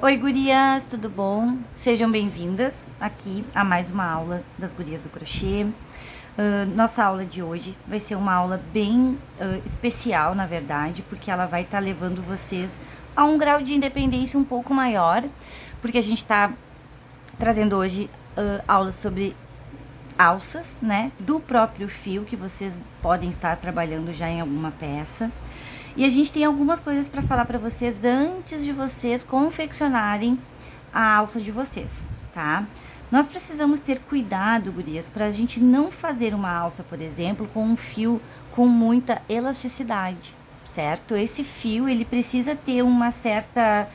Oi, gurias, tudo bom? Sejam bem-vindas aqui a mais uma aula das gurias do crochê. Nossa aula de hoje vai ser uma aula bem especial, na verdade, porque ela vai estar levando vocês a um grau de independência um pouco maior, porque a gente está trazendo hoje aulas sobre alças, né, do próprio fio, que vocês podem estar trabalhando já em alguma peça. E a gente tem algumas coisas para falar para vocês antes de vocês confeccionarem a alça de vocês, tá? Nós precisamos ter cuidado, gurias, para a gente não fazer uma alça, por exemplo, com um fio com muita elasticidade, certo? Esse fio, ele precisa ter uma certa...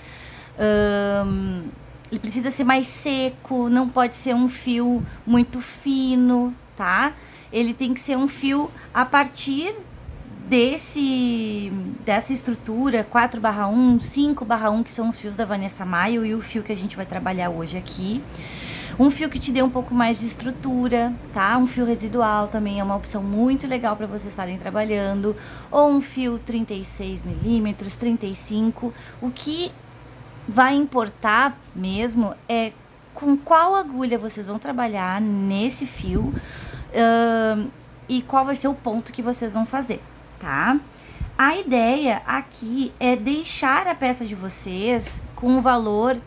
ele precisa ser mais seco, não pode ser um fio muito fino, tá? Ele tem que ser um fio a partir dessa estrutura 4/1, 5/1, que são os fios da Vanessa Maio, e o fio que a gente vai trabalhar hoje aqui. Um fio que te dê um pouco mais de estrutura, tá? Um fio residual também é uma opção muito legal para vocês estarem trabalhando. Ou um fio 36 milímetros, 35. O que vai importar mesmo é com qual agulha vocês vão trabalhar nesse fio e qual vai ser o ponto que vocês vão fazer, tá? A ideia aqui é deixar a peça de vocês com o valor,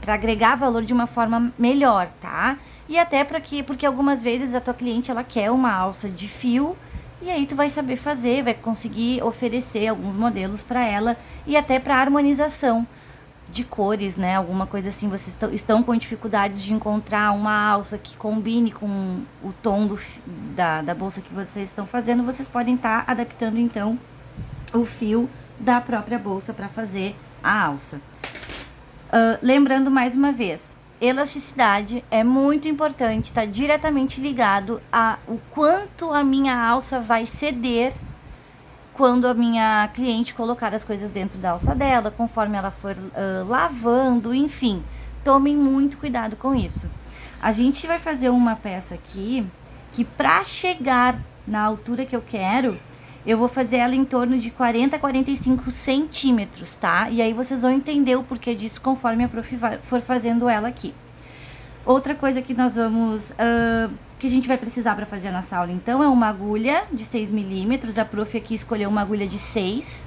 para agregar valor de uma forma melhor, tá? E até porque algumas vezes a tua cliente, ela quer uma alça de fio, e aí tu vai saber fazer, vai conseguir oferecer alguns modelos para ela, e até para harmonização de cores, né? Alguma coisa assim, vocês estão com dificuldades de encontrar uma alça que combine com o tom da bolsa que vocês estão fazendo, vocês podem estar adaptando então o fio da própria bolsa para fazer a alça. Lembrando mais uma vez, elasticidade é muito importante, está diretamente ligado a o quanto a minha alça vai ceder quando a minha cliente colocar as coisas dentro da alça dela, conforme ela for lavando, enfim, tomem muito cuidado com isso. A gente vai fazer uma peça aqui, que para chegar na altura que eu quero, eu vou fazer ela em torno de 40 a 45 centímetros, tá? E aí vocês vão entender o porquê disso conforme a prof for fazendo ela aqui. Outra coisa que nós vamos... que a gente vai precisar para fazer a nossa aula, então, é uma agulha de 6 milímetros. A prof aqui escolheu uma agulha de 6.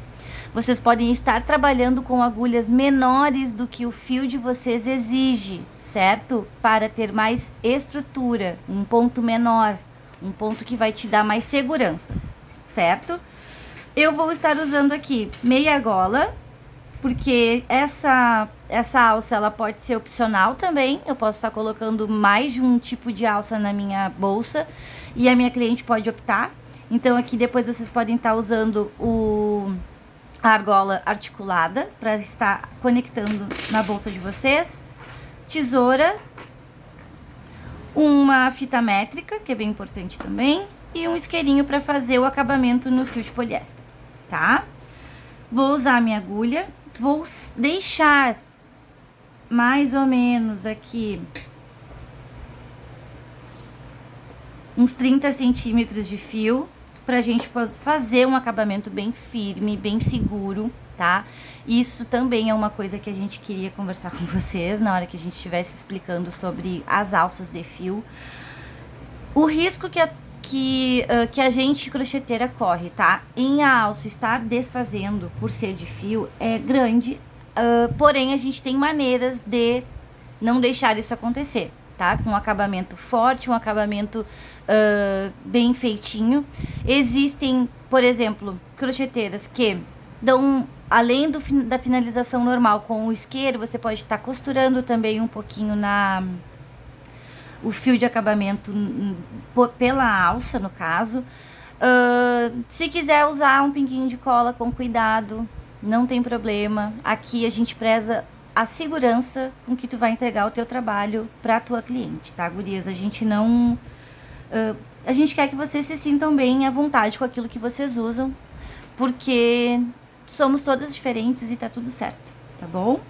Vocês podem estar trabalhando com agulhas menores do que o fio de vocês exige, certo? Para ter mais estrutura, um ponto menor, um ponto que vai te dar mais segurança, certo? Eu vou estar usando aqui meia argola, porque essa alça, ela pode ser opcional também. Eu posso estar colocando mais de um tipo de alça na minha bolsa e a minha cliente pode optar. Então aqui depois vocês podem estar usando a argola articulada para estar conectando na bolsa de vocês. Tesoura, uma fita métrica, que é bem importante também, e um isqueirinho para fazer o acabamento no fio de poliéster, tá? Vou usar a minha agulha. Vou deixar mais ou menos aqui uns 30 centímetros de fio pra gente fazer um acabamento bem firme, bem seguro, tá? Isso também é uma coisa que a gente queria conversar com vocês na hora que a gente estivesse explicando sobre as alças de fio. O risco que a gente crocheteira corre, tá? Em a alça estar desfazendo por ser de fio é grande, porém a gente tem maneiras de não deixar isso acontecer, tá? Com um acabamento forte, um acabamento bem feitinho. Existem, por exemplo, crocheteiras que dão, além da finalização normal com o isqueiro, você pode estar costurando também um pouquinho o fio de acabamento pela alça, no caso. Se quiser usar um pinguinho de cola com cuidado, não tem problema. Aqui a gente preza a segurança com que tu vai entregar o teu trabalho pra tua cliente, tá, gurias? A gente não... a gente quer que vocês se sintam bem à vontade com aquilo que vocês usam, porque somos todas diferentes e tá tudo certo, tá bom?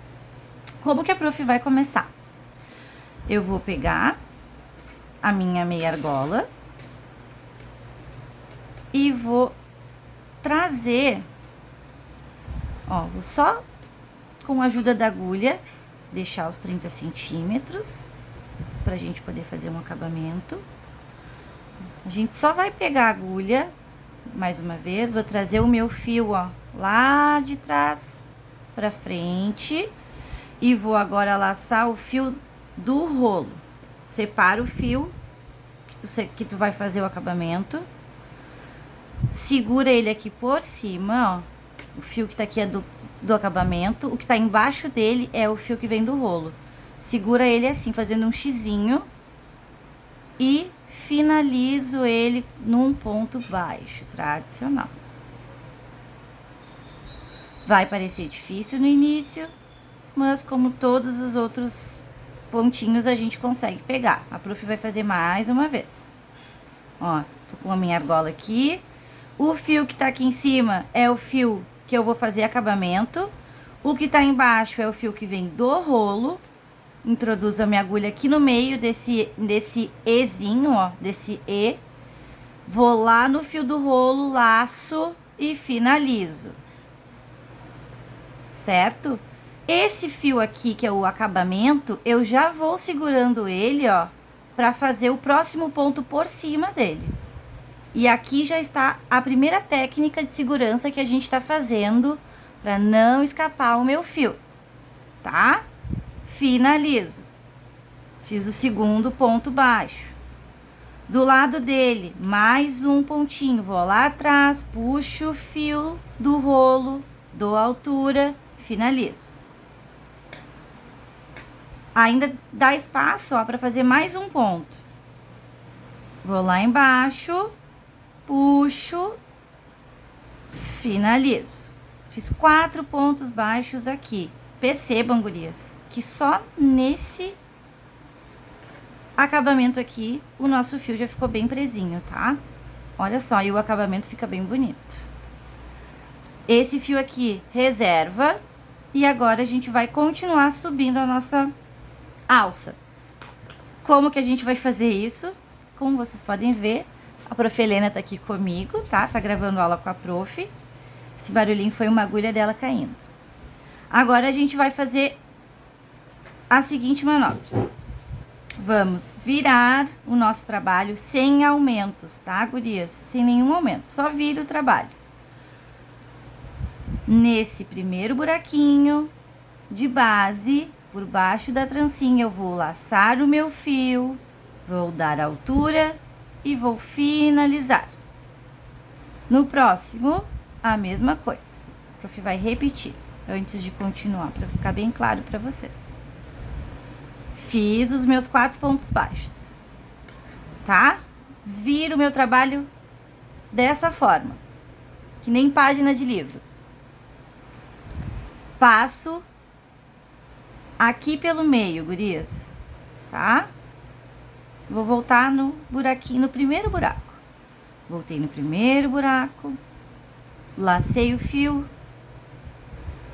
Como que a prof vai começar? Eu vou pegar a minha meia argola e vou trazer, ó, vou só com a ajuda da agulha, deixar os 30 centímetros, pra gente poder fazer um acabamento. A gente só vai pegar a agulha, mais uma vez, vou trazer o meu fio, ó, lá de trás pra frente, e vou agora laçar o fio do rolo. Separa o fio que tu vai fazer o acabamento, segura ele aqui por cima, ó, o fio que tá aqui é do acabamento, o que tá embaixo dele é o fio que vem do rolo. Segura ele assim, fazendo um xizinho, e finalizo ele num ponto baixo, tradicional. Vai parecer difícil no início, mas como todos os outros pontinhos a gente consegue pegar. A prof vai fazer mais uma vez. Ó, tô com a minha argola aqui. O fio que tá aqui em cima é o fio que eu vou fazer acabamento. O que tá embaixo é o fio que vem do rolo. Introduzo a minha agulha aqui no meio desse Ezinho, ó, desse E. Vou lá no fio do rolo, laço e finalizo. Certo? Esse fio aqui, que é o acabamento, eu já vou segurando ele, ó, pra fazer o próximo ponto por cima dele. E aqui já está a primeira técnica de segurança que a gente tá fazendo pra não escapar o meu fio, tá? Finalizo. Fiz o segundo ponto baixo. Do lado dele, mais um pontinho. Vou lá atrás, puxo o fio do rolo, dou altura, finalizo. Ainda dá espaço, ó, para fazer mais um ponto. Vou lá embaixo, puxo, finalizo. Fiz 4 pontos baixos aqui. Percebam, gurias, que só nesse acabamento aqui o nosso fio já ficou bem presinho, tá? Olha só, e o acabamento fica bem bonito. Esse fio aqui reserva, e agora a gente vai continuar subindo a nossa alça. Como que a gente vai fazer isso? Como vocês podem ver, a prof. Helena tá aqui comigo, tá? Tá gravando aula com a prof. Esse barulhinho foi uma agulha dela caindo. Agora a gente vai fazer a seguinte manobra. Vamos virar o nosso trabalho sem aumentos, tá, gurias? Sem nenhum aumento, só vira o trabalho. Nesse primeiro buraquinho de base, por baixo da trancinha, eu vou laçar o meu fio, vou dar altura e vou finalizar. No próximo, a mesma coisa. A prof vai repetir antes de continuar, para ficar bem claro para vocês. Fiz os meus 4 pontos baixos, tá? Viro o meu trabalho dessa forma, que nem página de livro. Passo aqui pelo meio, gurias, tá? Vou voltar no buraquinho, no primeiro buraco. Voltei no primeiro buraco, lacei o fio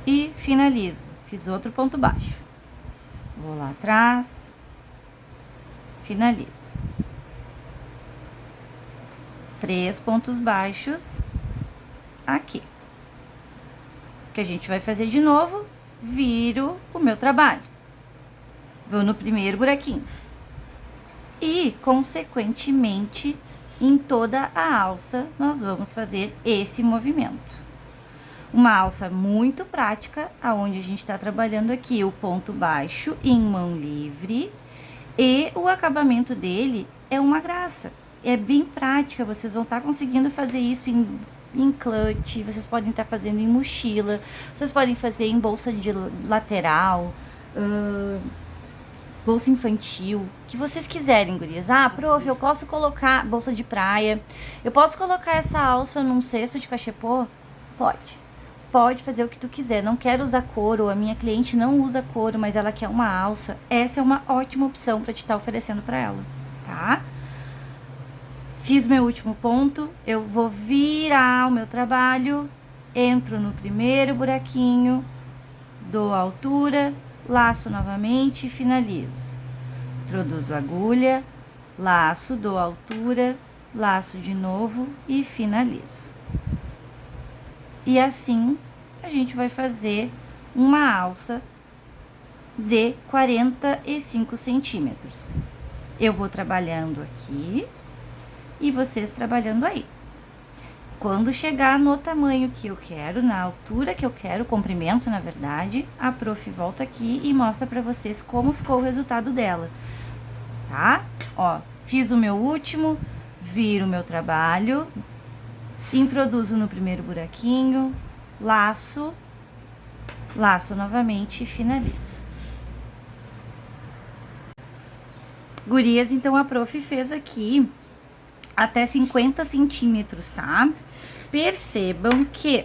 e finalizo. Fiz outro ponto baixo. Vou lá atrás, finalizo. 3 pontos baixos aqui. O que a gente vai fazer de novo, viro o meu trabalho. Vou no primeiro buraquinho. E, consequentemente, em toda a alça, nós vamos fazer esse movimento. Uma alça muito prática, aonde a gente está trabalhando aqui o ponto baixo em mão livre, e o acabamento dele é uma graça. É bem prática, vocês vão estar conseguindo fazer isso em clutch, vocês podem estar fazendo em mochila, vocês podem fazer em bolsa de lateral, bolsa infantil, que vocês quiserem, gurias. Ah, prof, eu posso colocar bolsa de praia, eu posso colocar essa alça num cesto de cachepô? Pode. Pode fazer o que tu quiser. Não quero usar couro, a minha cliente não usa couro, mas ela quer uma alça. Essa é uma ótima opção para te estar oferecendo para ela, tá? Fiz meu último ponto, eu vou virar o meu trabalho, entro no primeiro buraquinho, dou a altura, laço novamente e finalizo. Introduzo a agulha, laço, dou a altura, laço de novo e finalizo. E assim a gente vai fazer uma alça de 45 centímetros. Eu vou trabalhando aqui e vocês trabalhando aí. Quando chegar no tamanho que eu quero, na altura que eu quero, comprimento, na verdade, a prof volta aqui e mostra pra vocês como ficou o resultado dela, tá? Ó, fiz o meu último, viro o meu trabalho, introduzo no primeiro buraquinho, laço, laço novamente e finalizo. Gurias, então a prof fez aqui até 50 centímetros, tá? Percebam que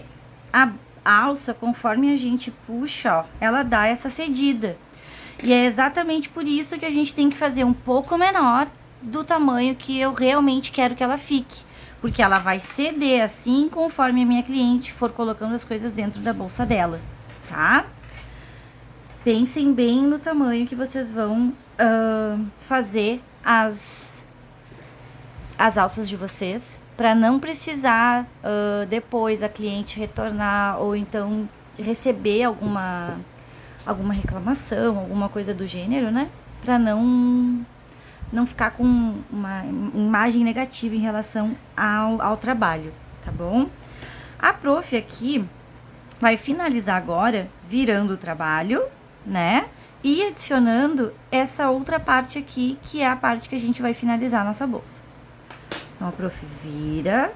a alça, conforme a gente puxa, ó, ela dá essa cedida. E é exatamente por isso que a gente tem que fazer um pouco menor do tamanho que eu realmente quero que ela fique. Porque ela vai ceder assim conforme a minha cliente for colocando as coisas dentro da bolsa dela, tá? Pensem bem no tamanho que vocês vão fazer as alças de vocês, para não precisar depois a cliente retornar ou então receber alguma reclamação, alguma coisa do gênero, né? Para não ficar com uma imagem negativa em relação ao trabalho, tá bom? A prof aqui vai finalizar agora virando o trabalho, né? E adicionando essa outra parte aqui, que é a parte que a gente vai finalizar a nossa bolsa. Então, a prof vira.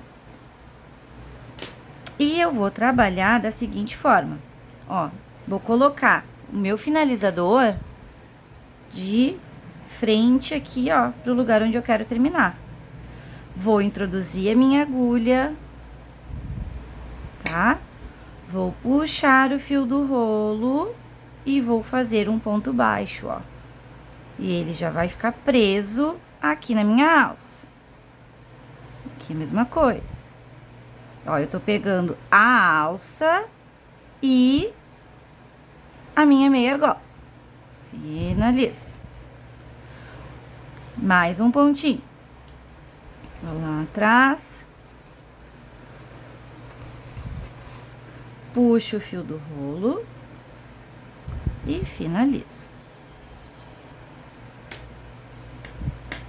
E eu vou trabalhar da seguinte forma. Ó, vou colocar o meu finalizador de frente aqui, ó, pro lugar onde eu quero terminar. Vou introduzir a minha agulha, tá? Vou puxar o fio do rolo e vou fazer um ponto baixo, ó. E ele já vai ficar preso aqui na minha alça. Aqui a mesma coisa. Ó, eu tô pegando a alça e a minha meia argola. Finalizo. Mais um pontinho. Vou lá atrás. Puxo o fio do rolo. E finalizo.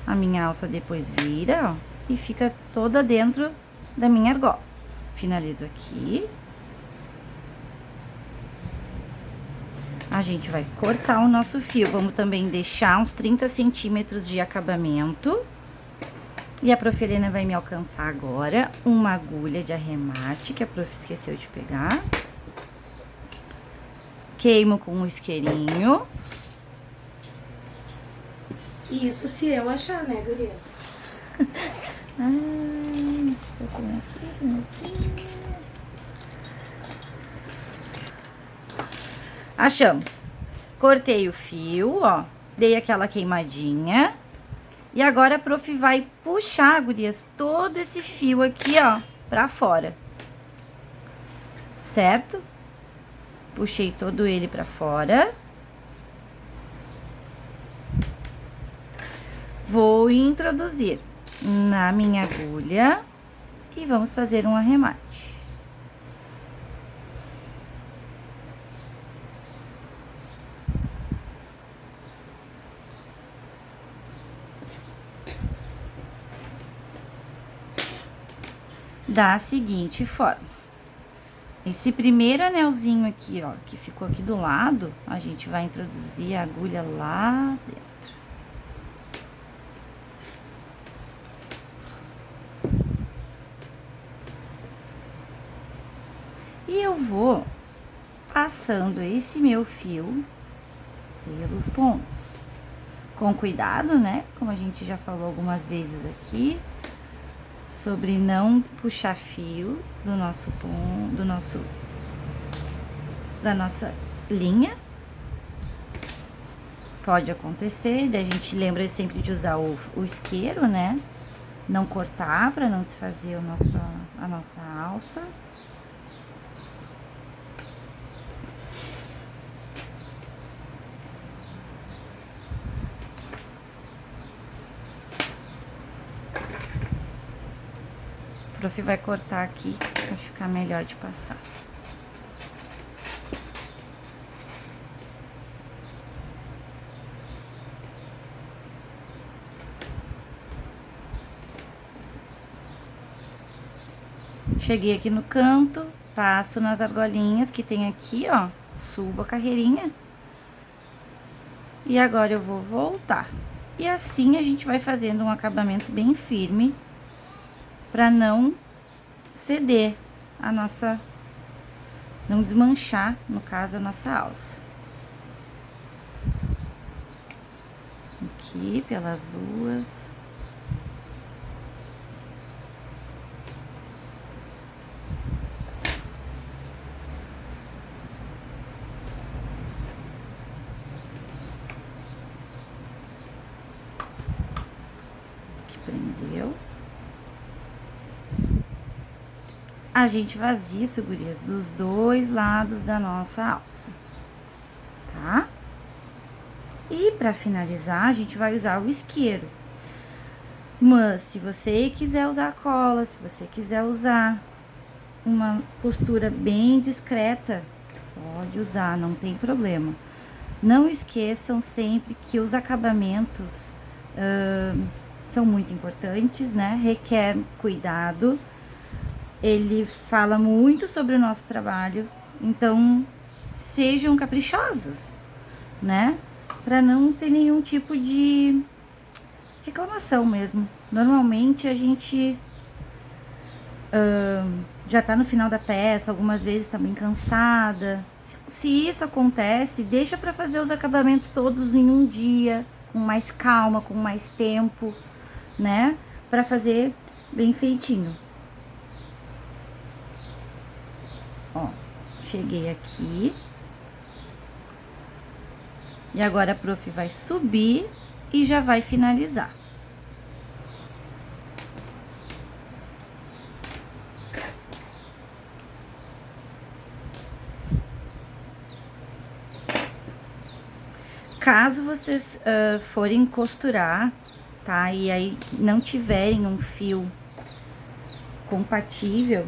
A minha alça depois vira, ó, e fica toda dentro da minha argola. Finalizo aqui. A gente vai cortar o nosso fio. Vamos também deixar uns 30 centímetros de acabamento. E a prof. Helena vai me alcançar agora uma agulha de arremate, que a prof. esqueceu de pegar. Queimo com um isqueirinho. Isso se eu achar, né, gurias? Achamos. Cortei o fio, ó. Dei aquela queimadinha. E agora a prof. vai puxar, gurias, todo esse fio aqui, ó, pra fora. Certo? Puxei todo ele pra fora. Vou introduzir na minha agulha e vamos fazer um arremate. Da seguinte forma. Esse primeiro anelzinho aqui, ó, que ficou aqui do lado, a gente vai introduzir a agulha lá dentro. E eu vou passando esse meu fio pelos pontos. Com cuidado, né? Como a gente já falou algumas vezes aqui, sobre não puxar fio do nosso ponto, da nossa linha. Pode acontecer, daí a gente lembra sempre de usar o isqueiro, né? Não cortar para não desfazer a nossa alça. A prof. vai cortar aqui para ficar melhor de passar. Cheguei aqui no canto, passo nas argolinhas que tem aqui, ó, subo a carreirinha. E agora eu vou voltar. E assim a gente vai fazendo um acabamento bem firme, pra não ceder a nossa, não desmanchar, no caso, a nossa alça. Aqui, pelas duas. Aqui prendeu. A gente vazia isso, gurias, dos dois lados da nossa alça, tá? E pra finalizar, a gente vai usar o isqueiro. Mas, se você quiser usar cola, se você quiser usar uma costura bem discreta, pode usar, não tem problema. Não esqueçam sempre que os acabamentos são muito importantes, né? Requer cuidado. Ele fala muito sobre o nosso trabalho, então sejam caprichosos, né? Para não ter nenhum tipo de reclamação mesmo. Normalmente a gente já tá no final da peça, algumas vezes tá bem cansada. Se isso acontece, deixa para fazer os acabamentos todos em um dia, com mais calma, com mais tempo, né? Para fazer bem feitinho. Ó, cheguei aqui. E agora a prof vai subir e já vai finalizar. Caso vocês forem costurar, tá? E aí não tiverem um fio compatível,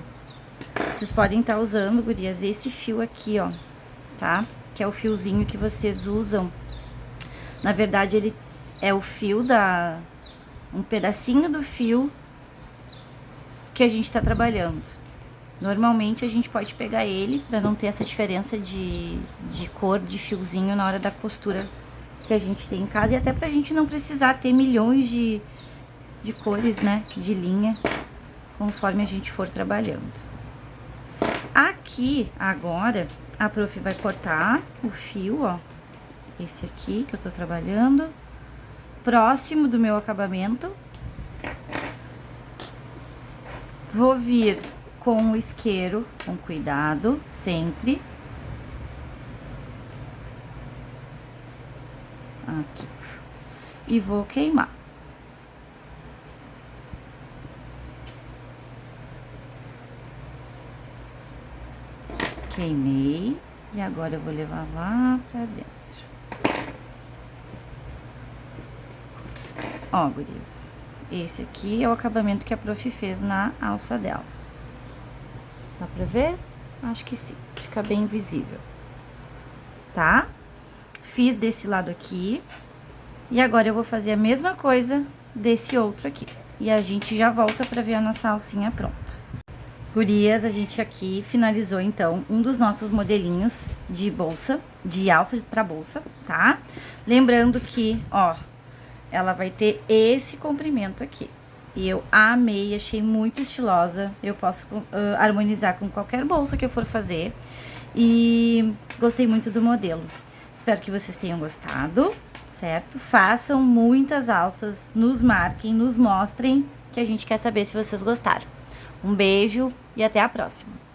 vocês podem estar usando, gurias, esse fio aqui, ó, tá? Que é o fiozinho que vocês usam. Na verdade, ele é o fio um pedacinho do fio que a gente tá trabalhando. Normalmente, a gente pode pegar ele pra não ter essa diferença de cor de fiozinho na hora da costura que a gente tem em casa. E até pra gente não precisar ter milhões de cores, né, de linha, conforme a gente for trabalhando. Aqui, agora, a prof vai cortar o fio, ó, esse aqui que eu tô trabalhando, próximo do meu acabamento. Vou vir com o isqueiro, com cuidado, sempre. Aqui. E vou queimar. Queimei. E agora eu vou levar lá pra dentro. Ó, gurias, esse aqui é o acabamento que a prof fez na alça dela. Dá pra ver? Acho que sim, fica bem visível. Tá? Fiz desse lado aqui. E agora eu vou fazer a mesma coisa desse outro aqui. E a gente já volta pra ver a nossa alcinha pronta. Gurias, a gente aqui finalizou, então, um dos nossos modelinhos de bolsa, de alça pra bolsa, tá? Lembrando que, ó, ela vai ter esse comprimento aqui. E eu amei, achei muito estilosa. Eu posso harmonizar com qualquer bolsa que eu for fazer. E gostei muito do modelo. Espero que vocês tenham gostado, certo? Façam muitas alças, nos marquem, nos mostrem, que a gente quer saber se vocês gostaram. Um beijo e até a próxima!